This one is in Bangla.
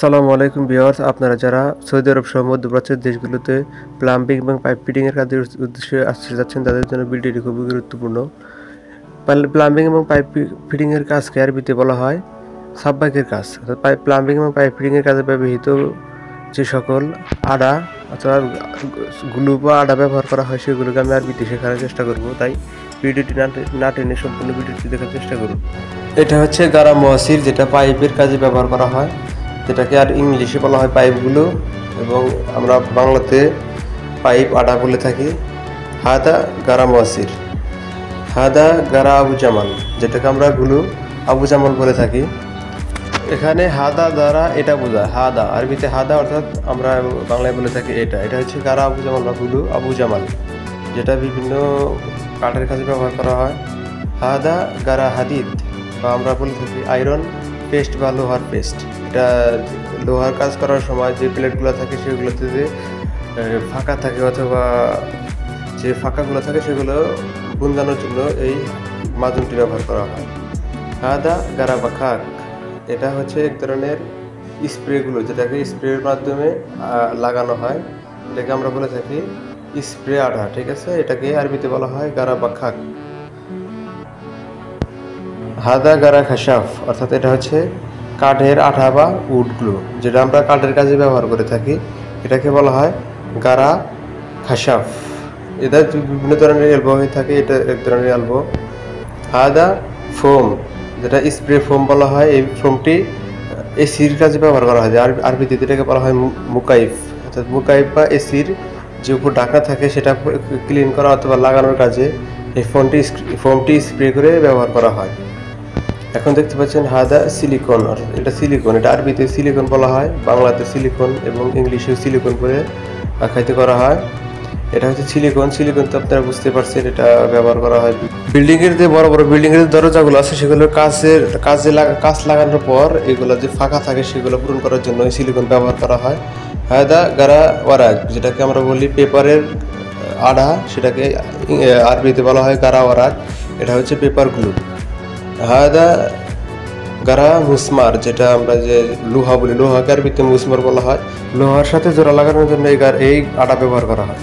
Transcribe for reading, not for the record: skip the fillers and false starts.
আসসালামু আলাইকুম ভিউয়ার্স, আপনারা যারা সৌদি আরব সহ মধ্যপ্রাচ্যের দেশগুলোতে প্লাম্বিং এবং পাইপ ফিটিং এর কাজের উদ্দেশ্যে আসতে যাচ্ছেন, তাদের জন্য ভিডিওটি খুবই গুরুত্বপূর্ণ। প্লাম্বিং এবং পাইপ ফিটিং এর কাজকে আরবিতে বলা হয় সাব্বাকের কাজ। অর্থাৎ প্লাম্বিং এবং পাইপ ফিটিং এর কাজে ব্যবহৃত যে সকল আড়া অথবা গ্লু বা আড়া ব্যবহার করা হয় সেগুলোকে আমি আরবিতে শেখানোর চেষ্টা করব। তাই ভিডিওটি না টেনে সম্পূর্ণ ভিডিওটি দেখার চেষ্টা করুন। এটা হচ্ছে গারা মোয়াসির, যেটা পাইপের কাজে ব্যবহার করা হয়, যেটাকে আর ইংলিশে বলা হয় পাইপগুলো, এবং আমরা বাংলাতে পাইপ আড়া বলে থাকি। হাদা গারা মোয়াসির, হাদা গারা আবু জামাল, যেটাকে আমরা গুলো আবু জামাল বলে থাকি। এখানে হাদা দ্বারা এটা বোঝায়, হাদা আরবিতে হাদা, অর্থাৎ আমরা বাংলায় বলে থাকি এটা হচ্ছে গারা আবু জামাল বা গুলো আবু জামাল, যেটা বিভিন্ন কাঠের কাজে ব্যবহার করা হয়। হাদা গারা হাদিদ, বা আমরা বলে থাকি আয়রন পেস্ট বা লোহার পেস্ট। এটা লোহার কাজ করার সময় যে প্লেটগুলো থাকে সেগুলোতে যে ফাঁকা থাকে অথবা যে ফাঁকাগুলো থাকে সেগুলো বুনদানোর জন্য এই মাজনটি ব্যবহার করা হয়। হাদা গারা বা খাক, এটা হচ্ছে এক ধরনের স্প্রেগুলো, যেটাকে স্প্রের মাধ্যমে লাগানো হয়, এটাকে আমরা বলে থাকি স্প্রে আঠা। ঠিক আছে, এটাকে আরবিতে বলা হয় গারা বা খাক। হাদা গারা খাসাফ, অর্থাৎ এটা হচ্ছে কাঠের আঠা বা উড গ্লু, যেটা আমরা কাঠের কাজে ব্যবহার করে থাকি, এটাকে বলা হয় গারা খাসাফ। এটা বিভিন্ন ধরনের এলবো হয়ে থাকে, এটা এক ধরনের এলবো। হাদা ফোম, যেটা স্প্রে ফোম বলা হয়, এই ফোমটি এসির কাজে ব্যবহার করা হয়। আরবিতে এটাকে বলা হয় মুকাইফ, অর্থাৎ মুকাইফ বা এসির যে উপর ঢাকনা থাকে সেটা ক্লিন করা অথবা লাগানোর কাজে এই ফোমটি স্প্রে করে ব্যবহার করা হয়। এখন দেখতে পাচ্ছেন হাদা সিলিকন, অর্থাৎ এটা সিলিকন, এটা আরবিতে সিলিকন বলা হয়, বাংলাতে সিলিকন এবং ইংলিশেও সিলিকন করে আখ্যায়িত করা হয়। এটা হচ্ছে সিলিকন। সিলিকন তো আপনারা বুঝতে পারছেন, এটা ব্যবহার করা হয় বিল্ডিং এর যে বড় বড় বিল্ডিং এর দরজাগুলো আছে সেগুলোর কাঁচ লাগানোর পর এগুলো যে ফাঁকা থাকে সেগুলো পূরণ করার জন্য এই সিলিকন ব্যবহার করা হয়। হাদা গারা ওয়ারাক, যেটাকে আমরা বলি পেপারের আড়া, সেটাকে আরবিতে বলা হয় গারা ওয়ারাক, এটা হচ্ছে পেপার গ্লু। হাদা গারা মুসমার, যেটা আমরা যে লোহা বলি, লোহাকে আরবিতে মুসমার বলা হয়, লোহার সাথে জোড়া লাগানোর জন্য এই আটা ব্যবহার করা হয়।